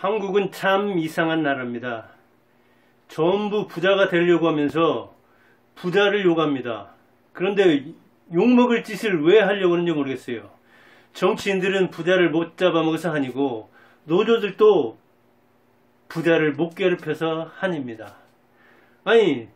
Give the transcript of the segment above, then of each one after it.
한국은 참 이상한 나라입니다. 전부 부자가 되려고 하면서 부자를 욕합니다. 그런데 욕먹을 짓을 왜 하려고 하는지 모르겠어요. 정치인들은 부자를 못 잡아먹어서 한이고 노조들도 부자를 못 괴롭혀서 한입니다. 아니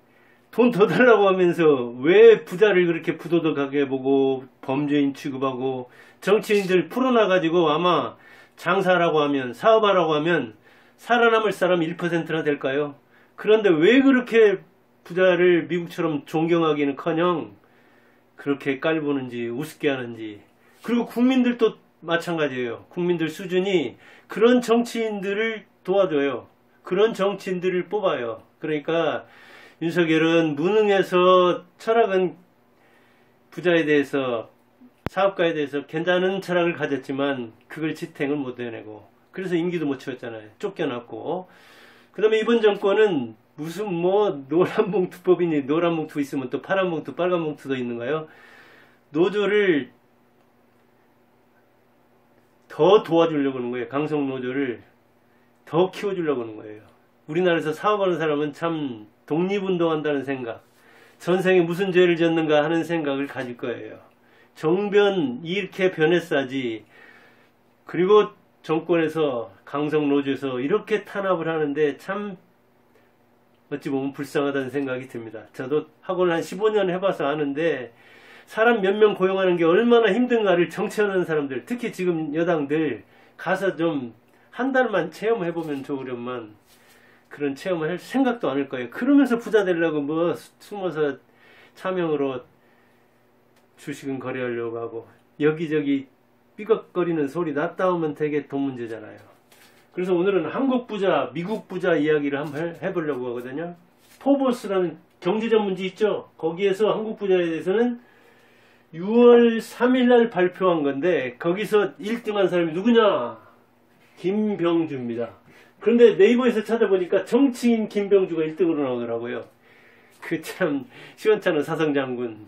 돈 더 달라고 하면서 왜 부자를 그렇게 부도덕하게 보고 범죄인 취급하고 정치인들 풀어놔가지고 아마 장사라고 하면 사업하라고 하면 살아남을 사람 1%나 될까요? 그런데 왜 그렇게 부자를 미국처럼 존경하기는커녕 그렇게 깔보는지 우습게 하는지. 그리고 국민들도 마찬가지예요. 국민들 수준이 그런 정치인들을 도와줘요. 그런 정치인들을 뽑아요. 그러니까 윤석열은 무능해서 철학은 부자에 대해서 사업가에 대해서 괜찮은 철학을 가졌지만 그걸 지탱을 못 해내고 그래서 임기도 못 채웠잖아요. 쫓겨났고. 그 다음에 이번 정권은 무슨 뭐 노란봉투법이니 노란봉투 있으면 또 파란봉투 빨간봉투도 있는가요? 노조를 더 도와주려고 하는 거예요. 강성노조를 더 키워주려고 하는 거예요. 우리나라에서 사업하는 사람은 참 독립운동한다는 생각, 전생에 무슨 죄를 졌는가 하는 생각을 가질 거예요. 정변 이렇게 변했사지. 그리고 정권에서 강성노조에서 이렇게 탄압을 하는데 참 어찌 보면 불쌍하다는 생각이 듭니다. 저도 학원을 한 15년 해봐서 아는데 사람 몇 명 고용하는 게 얼마나 힘든가를 정치하는 사람들, 특히 지금 여당들 가서 좀 한 달만 체험해보면 좋으련만 그런 체험을 할 생각도 안 할 거예요. 그러면서 부자 되려고 뭐 숨어서 차명으로 주식은 거래하려고 하고 여기저기 삐걱거리는 소리 났다 오면 되게 돈 문제잖아요. 그래서 오늘은 한국 부자, 미국 부자 이야기를 한번 해보려고 하거든요. 포브스라는 경제 전문지 있죠? 거기에서 한국 부자에 대해서는 6월 3일 날 발표한 건데 거기서 1등한 사람이 누구냐? 김병주입니다. 그런데 네이버에서 찾아보니까 정치인 김병주가 1등으로 나오더라고요. 그 참 시원찮은 사성장군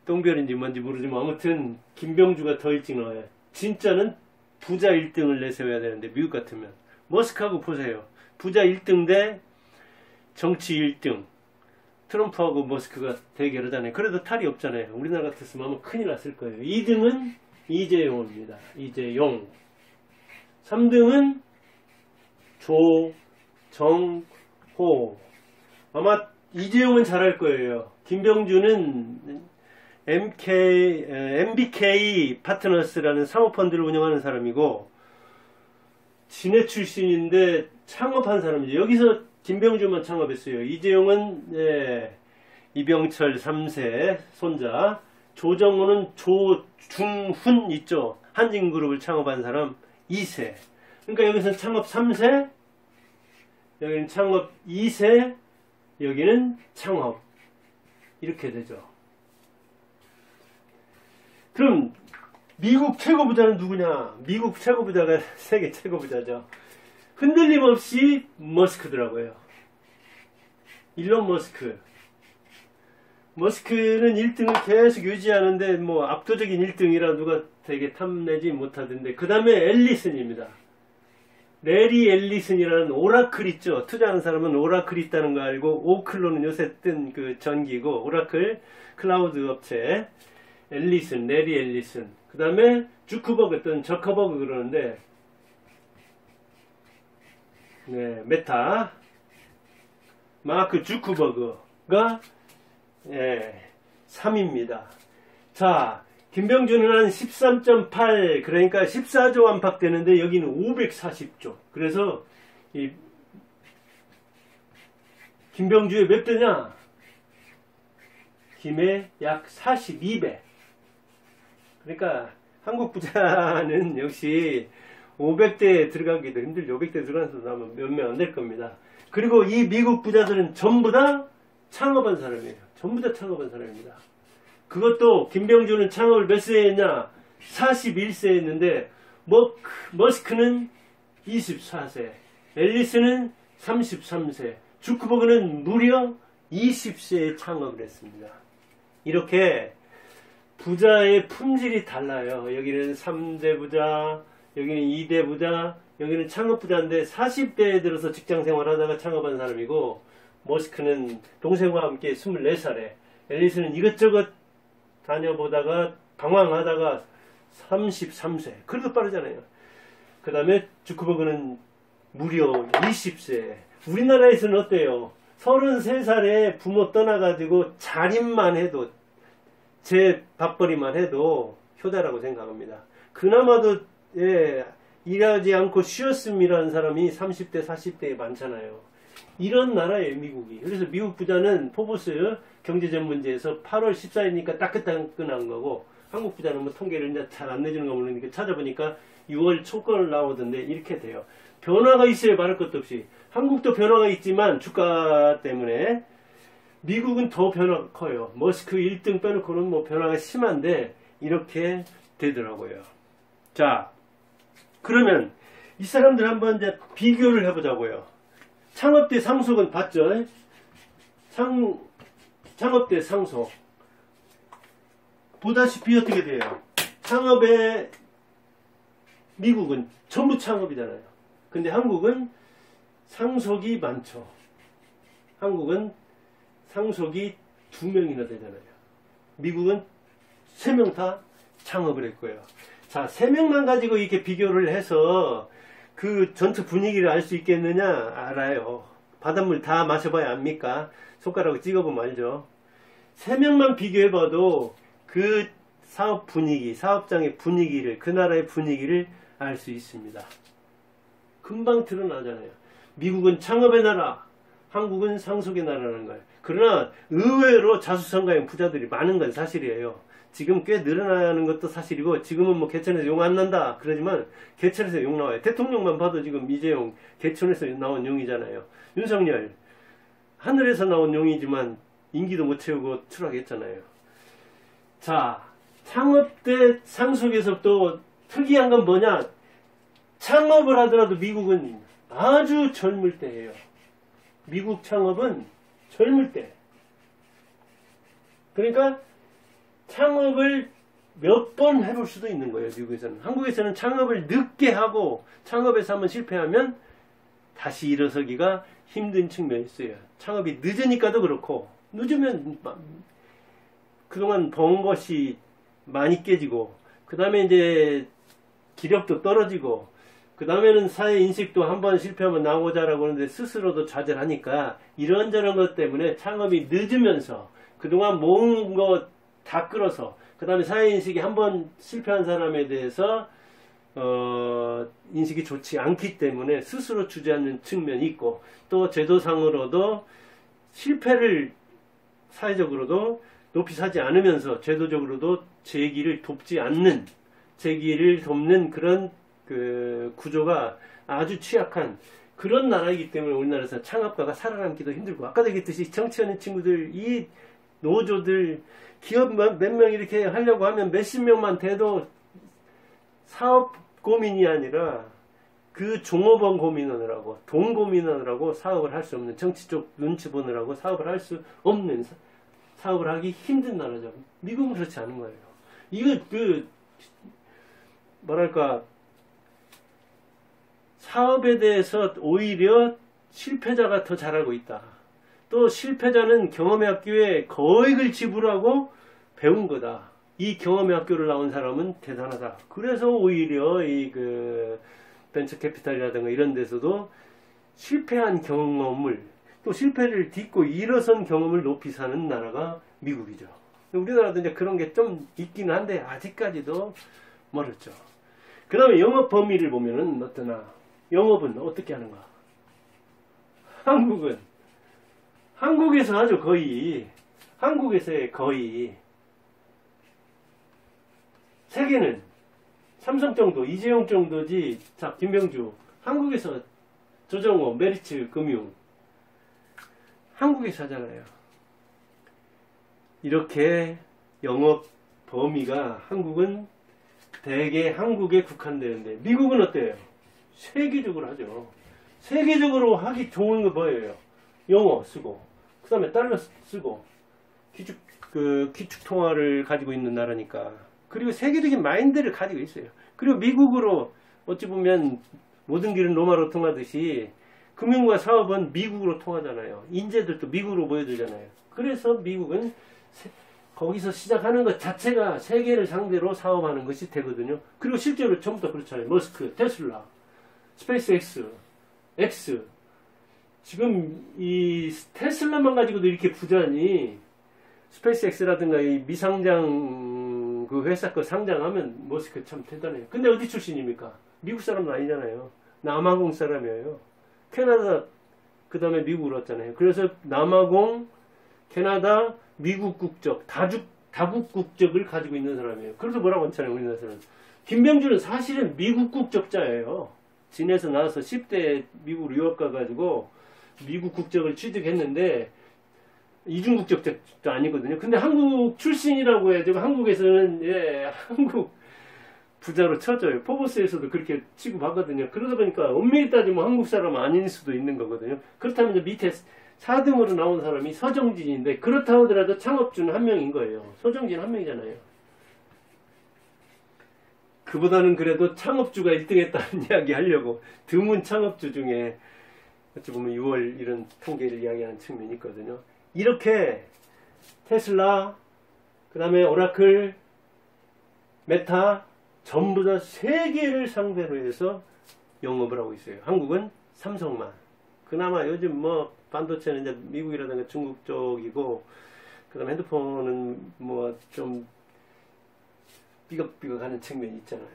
똥별인지 뭔지 모르지만 아무튼 김병주가 더 일찍 나와요. 진짜는 부자 1등을 내세워야 되는데 미국 같으면 머스크하고 보세요. 부자 1등 대 정치 1등. 트럼프하고 머스크가 대결하잖아요. 그래도 탈이 없잖아요. 우리나라 같았으면 아마 큰일 났을 거예요. 2등은 이재용입니다. 이재용. 3등은 조정호. 아마 이재용은 잘할 거예요. 김병주는 MBK 파트너스라는 사모펀드를 운영하는 사람이고 진해 출신인데 창업한 사람이죠. 여기서 김병주만 창업했어요. 이재용은 이병철 3세 손자, 조정호는 조중훈 있죠. 한진그룹을 창업한 사람 2세. 그러니까 여기서는 창업 3세, 여기는 창업 2세, 여기는 창업 이렇게 되죠. 그럼 미국 최고 부자는 누구냐? 미국 최고 부자가 세계 최고 부자죠. 흔들림 없이 머스크더라고요. 일론 머스크. 머스크는 1등을 계속 유지하는데 뭐 압도적인 1등이라 누가 되게 탐내지 못하던데 그 다음에 앨리슨입니다. 레리 앨리슨이라는 오라클 있죠. 투자하는 사람은 오라클 있다는 거 알고 오클로는 요새 뜬 그 전기고 오라클 클라우드 업체 앨리슨, 레리 앨리슨. 그 다음에 주크버그 또는 저커버그 그러는데 메타 마크 주크버그가 3입니다. 자, 김병주는 한 13.8 그러니까 14조 안팎 되는데 여기는 540조. 그래서 이 김병주의 몇 배냐? 김의 약 42배. 그러니까 한국 부자는 역시 500대에 들어가기도 힘들죠. 500대 들어가서 나면 몇 명 안 될 겁니다. 그리고 이 미국 부자들은 전부 다 창업한 사람이에요. 전부 다 창업한 사람입니다. 그것도 김병주는 창업을 몇 세에 했냐? 41세에 했는데 머스크는 24세, 앨리스는 33세, 주크버그는 무려 20세에 창업을 했습니다. 이렇게 부자의 품질이 달라요. 여기는 3대 부자, 여기는 2대 부자, 여기는 창업부자인데 40대에 들어서 직장생활 하다가 창업한 사람이고, 머스크는 동생과 함께 24살에, 앨리스는 이것저것 다녀보다가 방황하다가 33세. 그래도 빠르잖아요. 그 다음에 주크버그는 무려 20세. 우리나라에서는 어때요? 33살에 부모 떠나가지고 자립만 해도, 제 밥벌이만 해도 효자라고 생각합니다. 그나마도 일하지 않고 쉬었음이라는 사람이 30대, 40대에 많잖아요. 이런 나라예요, 미국이. 그래서 미국 부자는 포브스 경제전문지에서 8월 14일이니까 따끈따끈한 거고, 한국 부자는 뭐 통계를 이제 잘 안 내주는 거 모르니까 찾아보니까 6월 초걸 나오던데 이렇게 돼요. 변화가 있어야 말할 것도 없이. 한국도 변화가 있지만 주가 때문에 미국은 더 변화가 커요. 머스크 1등 빼놓고는 뭐 변화가 심한데 이렇게 되더라고요. 자, 그러면 이 사람들 한번 이제 비교를 해보자고요. 창업대 상속은 봤죠? 창업대 상속. 보다시피 어떻게 돼요? 창업에 미국은 전부 창업이잖아요. 근데 한국은 상속이 많죠. 한국은 상속이 2명이나 되잖아요. 미국은 3명 다 창업을 했고요. 자, 3명만 가지고 이렇게 비교를 해서 그 전체 분위기를 알 수 있겠느냐? 알아요. 바닷물 다 마셔봐야 압니까? 손가락으로 찍어보면 알죠. 3명만 비교해봐도 그 사업 분위기, 사업장의 분위기를, 그 나라의 분위기를 알 수 있습니다. 금방 드러나잖아요. 미국은 창업의 나라, 한국은 상속의 나라라는 거예요. 그러나 의외로 자수성가형 부자들이 많은 건 사실이에요. 지금 꽤 늘어나는 것도 사실이고, 지금은 뭐 개천에서 용 안 난다 그러지만 개천에서 용 나와요. 대통령만 봐도 지금 이재용 개천에서 나온 용이잖아요. 윤석열 하늘에서 나온 용이지만 임기도 못 채우고 추락했잖아요. 자, 창업 때 상속에서 또 특이한 건 뭐냐? 창업을 하더라도 미국은 아주 젊을 때예요. 미국 창업은 젊을 때. 그러니까 창업을 몇 번 해볼 수도 있는 거예요, 미국에서는. 한국에서는 창업을 늦게 하고 창업에서 한번 실패하면 다시 일어서기가 힘든 측면이 있어요. 창업이 늦으니까도 그렇고, 늦으면 그동안 번 것이 많이 깨지고, 그 다음에 이제 기력도 떨어지고, 그 다음에는 사회 인식도 한번 실패하면 나오자라고 하는데 스스로도 좌절하니까 이런저런 것 때문에 창업이 늦으면서 그동안 모은 거 다 끌어서, 그 다음에 사회 인식이 한번 실패한 사람에 대해서 인식이 좋지 않기 때문에 스스로 주저앉는 측면이 있고, 또 제도상으로도 실패를 사회적으로도 높이 사지 않으면서 제도적으로도 재기를 돕지 않는, 재기를 돕는 그런 그 구조가 아주 취약한 그런 나라이기 때문에 우리나라에서 창업가가 살아남기도 힘들고, 아까도 얘기했듯이 정치하는 친구들, 이 노조들, 기업 몇 명 이렇게 하려고 하면 몇십 명만 돼도 사업 고민이 아니라 그 종업원 고민하느라고, 돈 고민하느라고 사업을 할 수 없는, 정치 쪽 눈치 보느라고 사업을 할 수 없는, 사업을 하기 힘든 나라죠. 미국은 그렇지 않은 거예요. 이거 뭐랄까, 사업에 대해서 오히려 실패자가 더 잘하고 있다. 또 실패자는 경험의 학교에 거액을 지불하고 배운 거다. 이 경험의 학교를 나온 사람은 대단하다. 그래서 오히려 이 벤처 캐피탈이라든가 이런 데서도 실패한 경험을, 또 실패를 딛고 일어선 경험을 높이 사는 나라가 미국이죠. 우리나라도 이제 그런 게 좀 있기는 한데 아직까지도 멀었죠. 그 다음에 영업 범위를 보면은 어떠나? 영업은 어떻게 하는가? 한국에서 하죠. 거의 한국에서의 거의. 세계는 삼성 정도, 이재용 정도지. 자, 김병주 한국에서, 조정호, 메리츠 금융 한국에서 하잖아요. 이렇게 영업 범위가 한국은 대개 한국에 국한되는데, 미국은 어때요? 세계적으로 하죠. 세계적으로 하기 좋은 거 뭐예요? 영어 쓰고, 그 다음에 달러 쓰고, 기축 통화를 가지고 있는 나라니까. 그리고 세계적인 마인드를 가지고 있어요. 그리고 미국으로 어찌 보면 모든 길은 로마로 통하듯이 금융과 사업은 미국으로 통하잖아요. 인재들도 미국으로 모여들잖아요. 그래서 미국은 거기서 시작하는 것 자체가 세계를 상대로 사업하는 것이 되거든요. 그리고 실제로 전부 다 그렇잖아요. 머스크, 테슬라, 스페이스X, X. 지금 이 테슬라만 가지고도 이렇게 부자니 스페이스X라든가 이 미상장 그 회사 거 상장하면 머스크 참 대단해요. 근데 어디 출신입니까? 미국 사람은 아니잖아요. 남아공 사람이에요. 캐나다 그 다음에 미국으로 왔잖아요. 그래서 남아공, 캐나다, 미국 국적, 다국 국적을 가지고 있는 사람이에요. 그래도 뭐라고 하잖아요. 우리나라 사람. 김병준은 사실은 미국 국적자예요. 진에서 나와서 10대 미국으로 유학 가가지고 미국 국적을 취득했는데 이중 국적자도 아니거든요. 근데 한국 출신이라고 해야죠. 한국에서는 한국 부자로 쳐져요. 포브스에서도 그렇게 취급하거든요. 그러다 보니까 엄밀히 따지면 한국 사람 아닐 수도 있는 거거든요. 그렇다면 이제 밑에 4등으로 나온 사람이 서정진인데 그렇다 하더라도 창업주는 한 명인 거예요. 서정진 한 명이잖아요. 그보다는 그래도 창업주가 1등 했다는 이야기 하려고 드문 창업주 중에 어찌 보면 6월 이런 통계를 이야기하는 측면이 있거든요. 이렇게 테슬라, 그 다음에 오라클, 메타 전부 다 세계를 상대로 해서 영업을 하고 있어요. 한국은 삼성만. 그나마 요즘 뭐 반도체는 이제 미국이라든가 중국 쪽이고, 그 다음에 핸드폰은 뭐 좀 삐걱삐걱하는 측면이 있잖아요.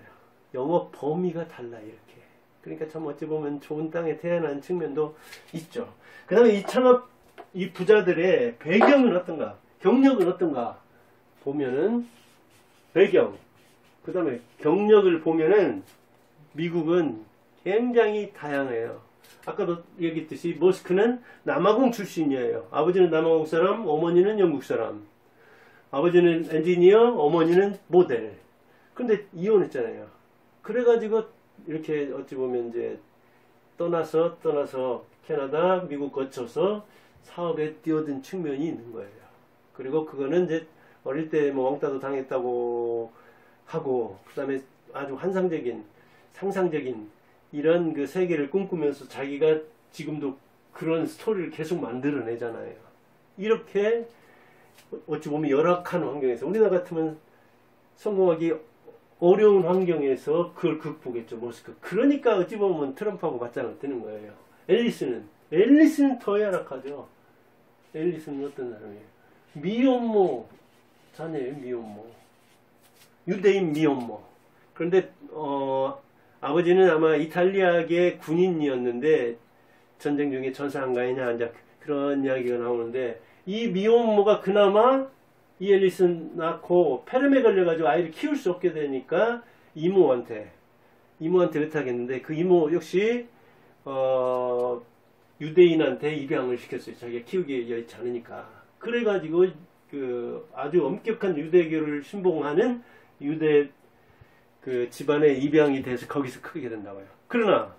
영업 범위가 달라 이렇게. 그러니까 참 어찌 보면 좋은 땅에 태어난 측면도 있죠. 그 다음에 이 창업 이 부자들의 배경은 어떤가, 경력은 어떤가 보면은 배경, 그 다음에 경력을 보면은 미국은 굉장히 다양해요. 아까도 얘기했듯이 머스크는 남아공 출신이에요. 아버지는 남아공 사람, 어머니는 영국 사람. 아버지는 엔지니어, 어머니는 모델. 근데 이혼했잖아요. 그래가지고 이렇게 어찌 보면 이제 떠나서 캐나다, 미국 거쳐서 사업에 뛰어든 측면이 있는 거예요. 그리고 그거는 이제 어릴 때 뭐 왕따도 당했다고 하고, 그 다음에 아주 환상적인, 상상적인 이런 그 세계를 꿈꾸면서 자기가 지금도 그런 스토리를 계속 만들어내잖아요. 이렇게 어찌 보면 열악한 환경에서, 우리나라 같으면 성공하기 어려운 환경에서 그걸 극복했죠, 머스크. 그러니까 어찌 보면 트럼프하고 맞짱을 뜨는 거예요. 앨리스는 더 열악하죠. 앨리스는 어떤 사람이에요? 미혼모 자녀예요, 미혼모. 유대인 미혼모. 그런데 아버지는 아마 이탈리아계 군인이었는데 전쟁 중에 전사 안 가느냐 이제 그런 이야기가 나오는데, 이 미혼모가 그나마 이 앨리슨 낳고 폐렴에 걸려가지고 아이를 키울 수 없게 되니까 이모한테 의탁했는데, 그 이모 역시 유대인한테 입양을 시켰어요. 자기가 키우기 여의치 않으니까. 그래가지고 그 아주 엄격한 유대교를 신봉하는 유대 그 집안에 입양이 돼서 거기서 크게 된다고요. 그러나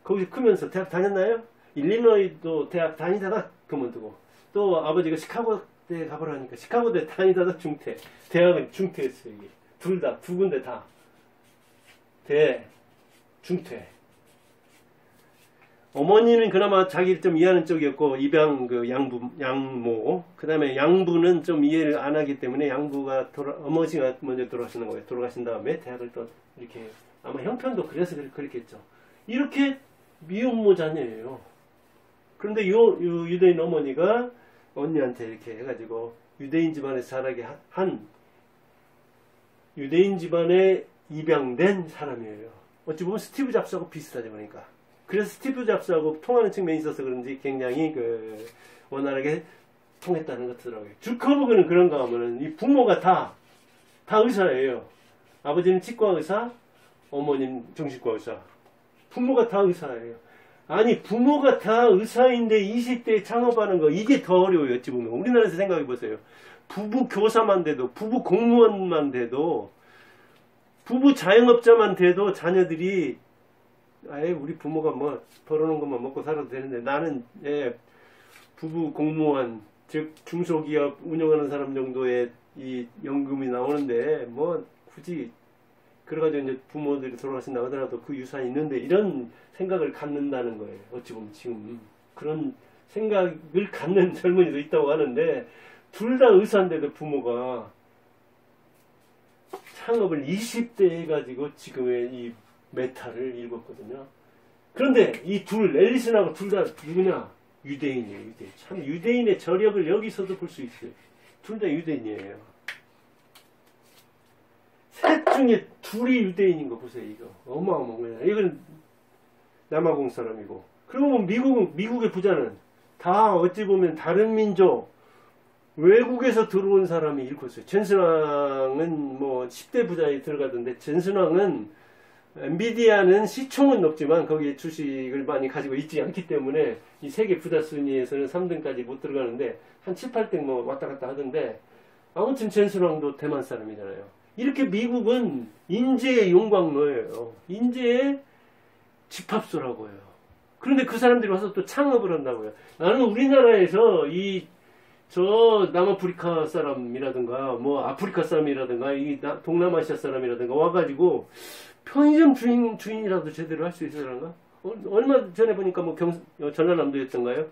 거기서 크면서 대학 다녔나요? 일리노이도 대학 다니다가 그만두고, 또 아버지가 시카고대 가보라니까 시카고대 다니다가 중퇴, 대학은 중퇴했어요. 이게 둘 다, 두 군데 다 중퇴. 어머니는 그나마 자기를 좀 이해하는 쪽이었고, 입양 그 양모, 그 다음에 양부는 좀 이해를 안 하기 때문에 양부가 어머니가 먼저 돌아가시는 거예요. 돌아가신 다음에 대학을 또 이렇게, 아마 형편도 그래서 그랬겠죠. 이렇게 미혼모 자녀예요. 그런데 유대인 어머니가 언니한테 이렇게 해가지고 유대인 집안에서 자라게 한 유대인 집안에 입양된 사람이에요. 어찌 보면 스티브 잡스하고 비슷하죠, 그러니까. 그래서 스티브 잡스하고 통하는 측면이 있어서 그런지 굉장히 그 원활하게 통했다는 것 같더라고요. 주커버그는 그런가 하면은 이 부모가 다 의사예요. 아버지는 치과 의사, 어머니는 정신과 의사. 부모가 다 의사예요. 아니, 부모가 다 의사인데 20대에 창업하는 거, 이게 더 어려워요. 어찌 보면 우리나라에서 생각해 보세요. 부부 교사만 돼도, 부부 공무원만 돼도, 부부 자영업자만 돼도 자녀들이 아예 우리 부모가 뭐 벌어놓은 것만 먹고 살아도 되는데, 나는 부부 공무원, 즉 중소기업 운영하는 사람 정도의 이 연금이 나오는데 뭐 굳이 그래가지고 이제 부모들이 돌아가신다고 하더라도 그 유산이 있는데 이런 생각을 갖는다는 거예요. 어찌 보면 지금 그런 생각을 갖는 젊은이도 있다고 하는데 둘 다 의사인데도 부모가 창업을 20대 해가지고 지금의 이 메타를 읽었거든요. 그런데 이 둘, 앨리슨하고 둘 다 누구냐? 유대인이에요. 유대인. 참 유대인의 저력을 여기서도 볼 수 있어요. 둘 다 유대인이에요. 셋 중에 둘이 유대인인 거 보세요. 이거 어마어마한 거예요. 이건 남아공 사람이고, 그리고 미국의 부자는 다 어찌 보면 다른 민족, 외국에서 들어온 사람이 읽었어요. 젠슨왕은 뭐 10대 부자에 들어가던데, 젠슨왕은 엔비디아는 시총은 높지만 거기에 주식을 많이 가지고 있지 않기 때문에 이 세계 부자 순위에서는 3등까지 못 들어가는데 한 7, 8등 뭐 왔다 갔다 하던데, 아무튼 젠슨왕도 대만 사람이잖아요. 이렇게 미국은 인재의 용광로예요. 인재의 집합소라고요. 그런데 그 사람들이 와서 또 창업을 한다고요. 나는 우리나라에서 저 남아프리카 사람이라든가 뭐 아프리카 사람이라든가 이 동남아시아 사람이라든가 와가지고 편의점 주인이라도 제대로 할 수 있으려나? 얼마 전에 보니까 뭐 전라남도였던가요?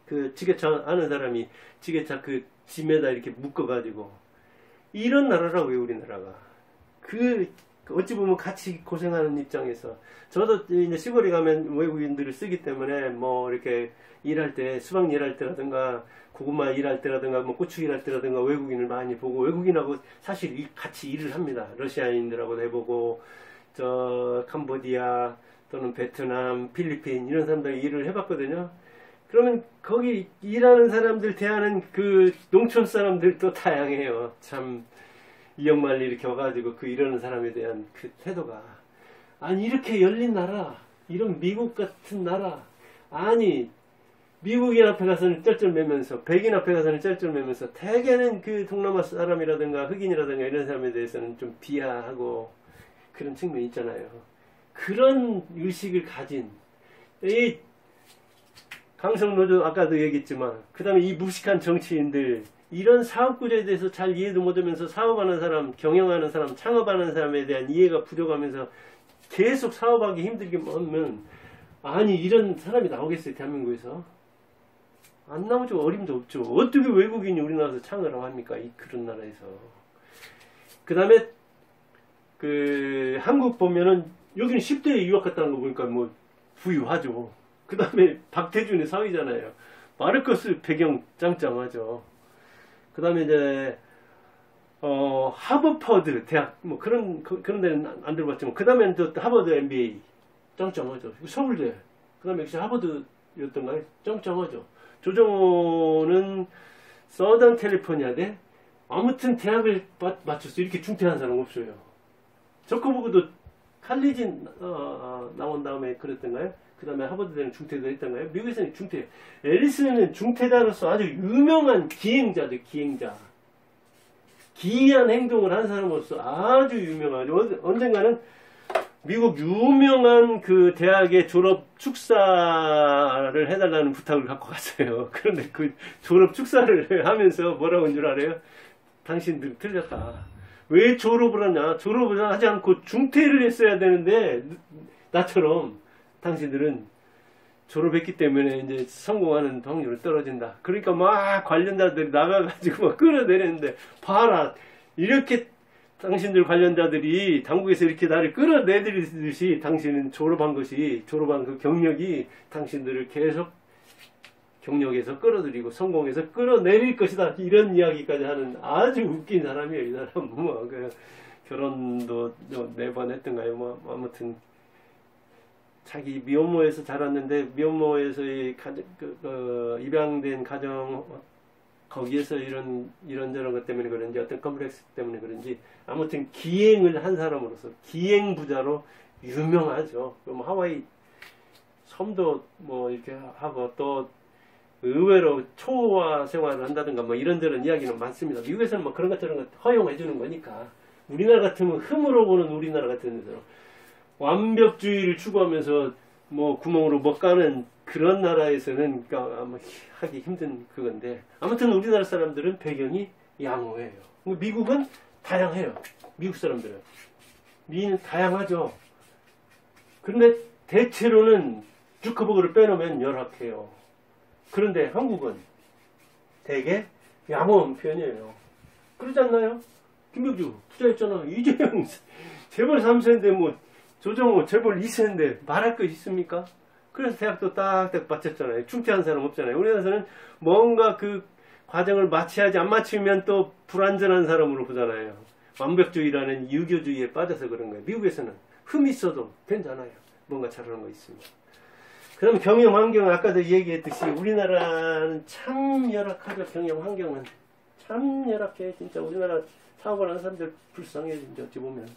그 지게차 아는 사람이 지게차 그 짐에다 이렇게 묶어가지고, 이런 나라라고요, 우리나라가. 어찌 보면 같이 고생하는 입장에서, 저도 이제 시골에 가면 외국인들을 쓰기 때문에 뭐 이렇게 일할 때, 수박 일할 때라든가, 고구마 일할 때라든가, 뭐 고추 일할 때라든가 외국인을 많이 보고, 외국인하고 사실 같이 일을 합니다. 러시아인들하고도 해보고, 캄보디아 또는 베트남, 필리핀 이런 사람들 일을 해봤거든요. 그러면 거기 일하는 사람들 대하는 그 농촌 사람들도 다양해요. 참 이역만리 이렇게 와가지고 그 이러는 사람에 대한 그 태도가, 아니 이렇게 열린 나라, 이런 미국 같은 나라, 아니 미국인 앞에 가서는 쩔쩔매면서, 백인 앞에 가서는 쩔쩔매면서, 대개는 그 동남아 사람이라든가 흑인이라든가 이런 사람에 대해서는 좀 비하하고 그런 측면이 있잖아요. 그런 의식을 가진 이 강성노조, 아까도 얘기했지만, 그 다음에 이 무식한 정치인들, 이런 사업 구조에 대해서 잘 이해도 못하면서 사업하는 사람, 경영하는 사람, 창업하는 사람에 대한 이해가 부족하면서 계속 사업하기 힘들게 하면, 아니 이런 사람이 나오겠어요, 대한민국에서? 안 나오죠. 어림도 없죠. 어떻게 외국인이 우리나라에서 창업을 합니까? 그런 나라에서. 그 다음에 한국 보면은 여기는 10대에 유학 갔다는 거 보니까 뭐 부유하죠. 그 다음에 박태준의 사위잖아요. 마르커스 배경 짱짱하죠. 그 다음에 이제 하버퍼드 대학 뭐 그런 데는 안 들어봤지만, 그 다음에 또 하버드 MBA 짱짱하죠. 서울대, 그 다음에 역시 하버드였던가요? 짱짱하죠. 조정호는 서던 캘리포니아대, 아무튼 대학을 맞췄어. 이렇게 중퇴한 사람 없어요. 저커버그도 칼리지 나온 다음에 그랬던가요? 그 다음에 하버드대는 중퇴도 했던가요? 미국에서는 중퇴. 앨리슨은 중퇴자로서 아주 유명한 기행자죠. 기행자. 기이한 행동을 한 사람으로서 아주 유명하죠. 언젠가는 미국 유명한 그 대학의 졸업 축사를 해달라는 부탁을 갖고 갔어요. 그런데 그 졸업 축사를 하면서 뭐라고 한 줄 알아요? 당신들 틀렸다. 왜 졸업을 하냐? 졸업을 하지 않고 중퇴를 했어야 되는데, 나처럼 당신들은 졸업했기 때문에 이제 성공하는 확률이 떨어진다. 그러니까 막 관련자들이 나가가지고 막 끌어내렸는데, 봐라, 이렇게 당신들 관련자들이 당국에서 이렇게 나를 끌어내리듯이 당신은 졸업한 그 경력이 당신들을 계속 경력에서 끌어들이고 성공해서 끌어내릴 것이다. 이런 이야기까지 하는 아주 웃긴 사람이에요. 이 사람 뭐 결혼도 4번 했던가요? 뭐 아무튼 자기 미혼모에서 자랐는데, 미혼모에서의 입양된 가정, 거기에서 이런저런 것 때문에 그런지, 어떤 컴플렉스 때문에 그런지, 아무튼 기행을 한 사람으로서 기행 부자로 유명하죠. 그럼 하와이 섬도 뭐 이렇게 하고, 또 의외로 초호화 생활을 한다든가 뭐 이런저런 이야기는 많습니다. 미국에서는 뭐 그런 것 저런 것 허용해 주는 거니까. 우리나라 같으면 흠으로 보는 우리나라 같은 데서 완벽주의를 추구하면서 뭐 구멍으로 못 가는 그런 나라에서는 아마 하기 힘든 그건데, 아무튼 우리나라 사람들은 배경이 양호해요. 미국은 다양해요. 미국 사람들은 미는 다양하죠. 그런데 대체로는 주커버그를 빼놓으면 열악해요. 그런데 한국은 되게 양호한 편이에요. 그러지 않나요? 김병주 부자였잖아. 이재명 재벌 3세인데 뭐 조정호 재벌 2세인데 말할 거 있습니까? 그래서 대학도 딱딱 마쳤잖아요. 중퇴한 사람 없잖아요. 우리나라에서는 뭔가 그 과정을 마쳐야지 안 마치면 또 불완전한 사람으로 보잖아요. 완벽주의라는 유교주의에 빠져서 그런 거예요. 미국에서는 흠 있어도 괜찮아요. 뭔가 잘하는 거 있습니다. 그럼 경영 환경은 아까도 얘기했듯이 우리나라는 참 열악하죠. 경영 환경은 참 열악해. 진짜 우리나라 사업을 하는 사람들 불쌍해. 진짜 어찌 보면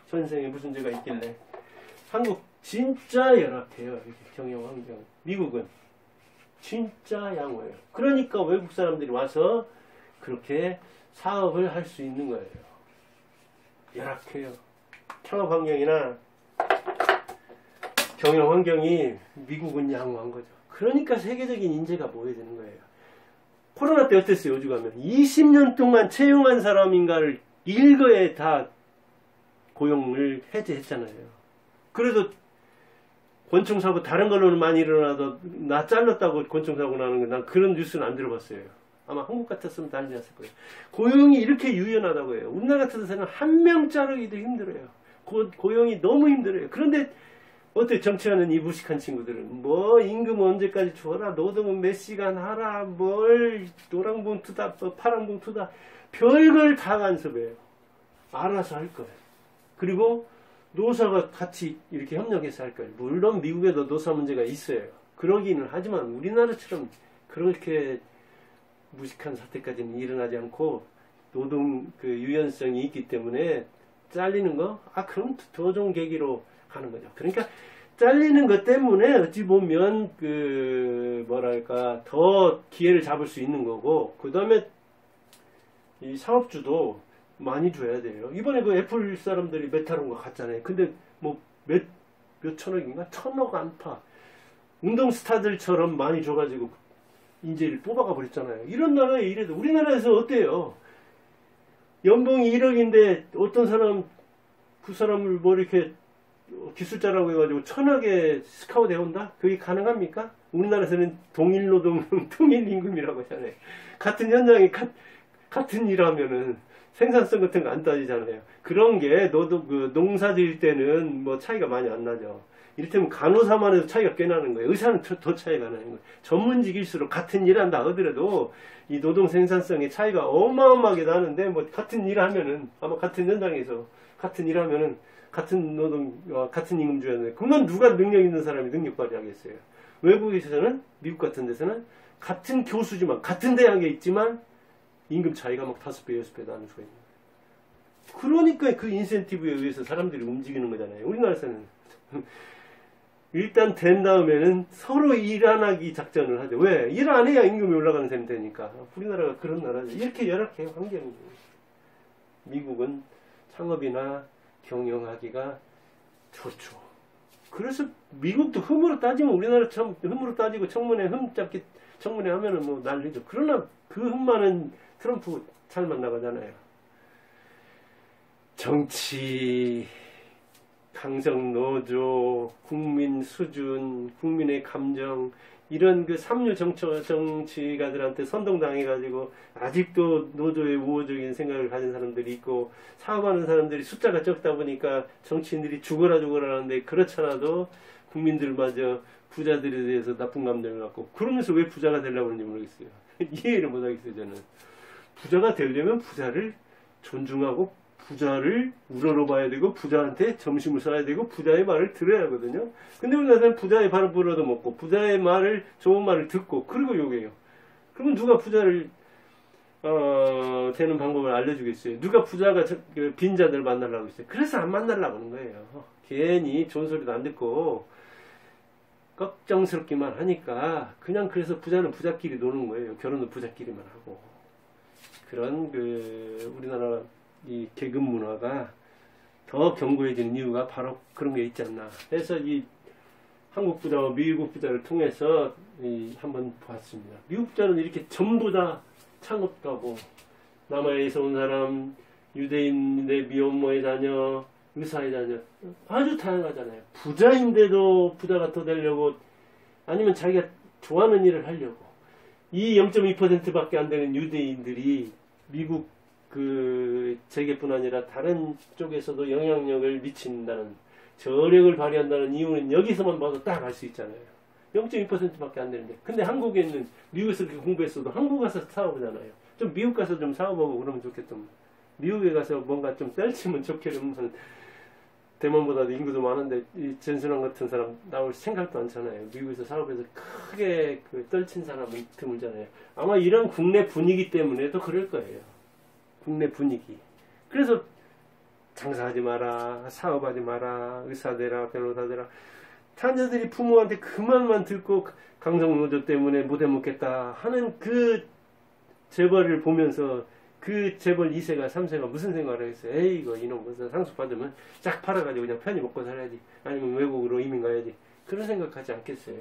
전생에 무슨 죄가 있길래. 한국 진짜 열악해요. 이렇게 경영 환경. 미국은 진짜 양호해요. 그러니까 외국 사람들이 와서 그렇게 사업을 할 수 있는 거예요. 열악해요. 창업 환경이나 경영 환경이 미국은 양호한 거죠. 그러니까 세계적인 인재가 모여야 되는 거예요. 코로나 때 어땠어요? 오죽하면 20년 동안 채용한 사람인가를 일거에 다 고용을 해제했잖아요. 그래도 권총사고 다른 걸로는 많이 일어나도 나 잘랐다고 권총사고 나는 거 난 그런 뉴스는 안 들어봤어요. 아마 한국 같았으면 난리 났을 거예요. 고용이 이렇게 유연하다고 해요. 우리나라 같은 데서는 한 명 자르기도 힘들어요. 고용이 너무 힘들어요. 그런데 어때 정치하는 이 무식한 친구들은 뭐 임금 언제까지 줘라, 노동은 몇 시간 하라, 뭘 노랑봉투다 파랑봉투다 별걸 다 간섭해요. 알아서 할 거예요. 그리고 노사가 같이 이렇게 협력해서 할 거예요. 물론 미국에도 노사 문제가 있어요. 그러기는 하지만 우리나라처럼 그렇게 무식한 사태까지는 일어나지 않고 노동 그 유연성이 있기 때문에 잘리는 거? 그럼 더 좋은 계기로 하는 거죠. 그러니까 잘리는 것 때문에 어찌 보면 그 뭐랄까 더 기회를 잡을 수 있는 거고, 그 다음에 이 사업주도 많이 줘야 돼요. 이번에 그 애플 사람들이 메타론가 갔잖아요. 근데 뭐 몇 천억인가? 1,000억 안팎 운동 스타들처럼 많이 줘가지고 인재를 뽑아가 버렸잖아요. 이런 나라에 이래도 우리나라에서 어때요? 연봉이 1억인데 어떤 사람 그 사람을 뭐 이렇게 기술자라고 해가지고 1,000억에 스카우트 해온다? 그게 가능합니까? 우리나라에서는 동일노동, 통일임금이라고 하잖아요. 같은 현장에 같은 일 하면은 생산성 같은 거 안 따지잖아요. 그런 게 너도 그 농사 지을 때는 뭐 차이가 많이 안 나죠. 이를테면 간호사만 해도 차이가 꽤 나는 거예요. 의사는 더 차이가 나는 거예요. 전문직일수록 같은 일 한다 하더라도 이 노동 생산성의 차이가 어마어마하게 나는데, 뭐 같은 일 하면은 아마 같은 현장에서 같은 일 하면은 같은 노동, 같은 임금 줘야 되는데, 그건 누가 능력 있는 사람이 능력 발휘하겠어요. 외국에서는, 미국 같은 데서는 같은 교수지만, 같은 대학에 있지만, 임금 차이가 막 5배, 6배 나는 수가 있는 거예요. 그러니까 그 인센티브에 의해서 사람들이 움직이는 거잖아요. 우리나라에서는. 일단 된 다음에는 서로 일 안 하기 작전을 하죠. 왜? 일 안 해야 임금이 올라가는 셈이 되니까. 우리나라가 그런 나라죠. 이렇게 열악해요, 환경이. 미국은 창업이나 경영하기가 좋죠. 그래서 미국도 흠으로 따지면 우리나라처럼 흠으로 따지고 청문회 흠 잡기 청문회 하면은 뭐 난리죠. 그러나 그 흠만은 트럼프 잘 만나가잖아요. 정치, 강성노조, 국민 수준, 국민의 감정, 이런 그 삼류 정치가들한테 선동당해가지고 아직도 노조의 우호적인 생각을 가진 사람들이 있고, 사업하는 사람들이 숫자가 적다 보니까 정치인들이 죽어라 하는데, 그렇잖아도 국민들마저 부자들에 대해서 나쁜 감정을 갖고, 그러면서 왜 부자가 되려고 하는지 모르겠어요. 이해를 못하겠어요. 저는 부자가 되려면 부자를 존중하고 부자를 우러러봐야 되고, 부자한테 점심을 사야 되고, 부자의 말을 들어야 하거든요. 근데 우리나라는 부자의 발을 불어도 먹고, 부자의 말을, 좋은 말을 듣고, 그리고 욕해요. 그러면 누가 부자를 되는 방법을 알려주겠어요? 누가 부자가 빈자들 만나려고 있어요? 그래서 안 만나려고 하는 거예요. 괜히 좋은 소리도 안 듣고 걱정스럽기만 하니까 그냥, 그래서 부자는 부자끼리 노는 거예요. 결혼은 부자끼리만 하고. 그런 우리나라 이 계급 문화가 더 견고해지는 이유가 바로 그런 게 있지 않나. 그래서 이 한국 부자와 미국 부자를 통해서 한번 봤습니다. 미국 부자는 이렇게 전부 다 창업가고, 남아에서 온 사람, 유대인의 미혼모의 자녀, 의사이다냐 아주 다양하잖아요. 부자인데도 부자가 더 되려고 아니면 자기가 좋아하는 일을 하려고 이 0.2%밖에 안 되는 유대인들이 미국 그 재계뿐 아니라 다른 쪽에서도 영향력을 미친다는 저력을 발휘한다는 이유는 여기서만 봐도 딱 알 수 있잖아요. 0.2%밖에 안 되는데 근데 한국에 있는 미국에서 그렇게 공부했어도 한국 가서 사업하잖아요. 좀 미국 가서 좀 사업하고 그러면 좋겠더만. 미국에 가서 뭔가 좀 떨치면 좋겠으면 대만보다도 인구도 많은데 이 전순환 같은 사람 나올 생각도 않잖아요. 미국에서 사업해서 크게 그 떨친 사람은 드물잖아요. 아마 이런 국내 분위기 때문에도 그럴 거예요. 국내 분위기. 그래서 장사하지 마라, 사업하지 마라, 의사 되라, 변호사 되라. 자녀들이 부모한테 그 말만 듣고 강성노조 때문에 못 해먹겠다 하는 그 재벌을 보면서 그 재벌 2세가 3세가 무슨 생각을 하겠어요? 에이 이거 이놈 무슨 상속 받으면 쫙 팔아가지고 그냥 편히 먹고 살아야지. 아니면 외국으로 이민 가야지. 그런 생각하지 않겠어요?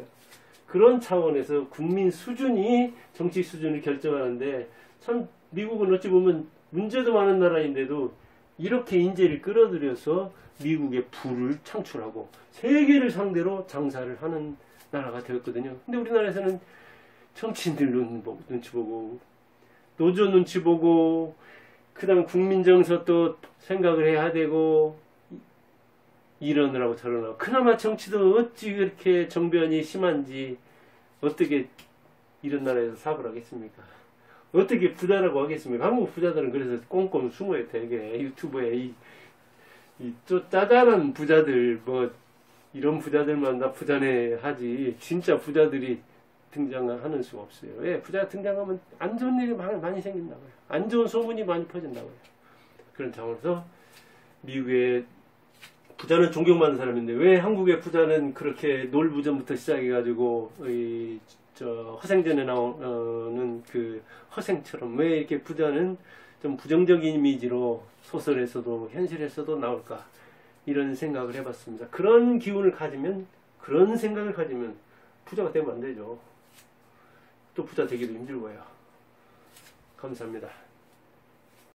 그런 차원에서 국민 수준이 정치 수준을 결정하는데 참 미국은 어찌 보면 문제도 많은 나라인데도 이렇게 인재를 끌어들여서 미국의 부를 창출하고 세계를 상대로 장사를 하는 나라가 되었거든요. 근데 우리나라에서는 정치인들 눈치 보고 노조 눈치 보고 그 다음 국민정서 또 생각을 해야 되고 이러느라고 저러느라고 그나마 정치도 어찌 그렇게 정변이 심한지 어떻게 이런 나라에서 사업을 하겠습니까? 어떻게 부자라고 하겠습니까? 한국 부자들은 그래서 꼼꼼 숨어요. 되게 유튜브에 또 짜잘한 부자들 뭐 이런 부자들만 나 부자네 하지 진짜 부자들이 등장하는 수가 없어요. 왜? 부자가 등장하면 안 좋은 일이 많이 생긴다고요. 안 좋은 소문이 많이 퍼진다고요. 그런 차원에서 미국의 부자는 존경받는 사람인데 왜 한국의 부자는 그렇게 놀부전부터 시작해가지고 허생전에 나오는 그 허생처럼 왜 이렇게 부자는 좀 부정적인 이미지로 소설에서도 현실에서도 나올까 이런 생각을 해봤습니다. 그런 기운을 가지면 그런 생각을 가지면 부자가 되면 안 되죠. 또 부자 되기도 힘들고요. 감사합니다.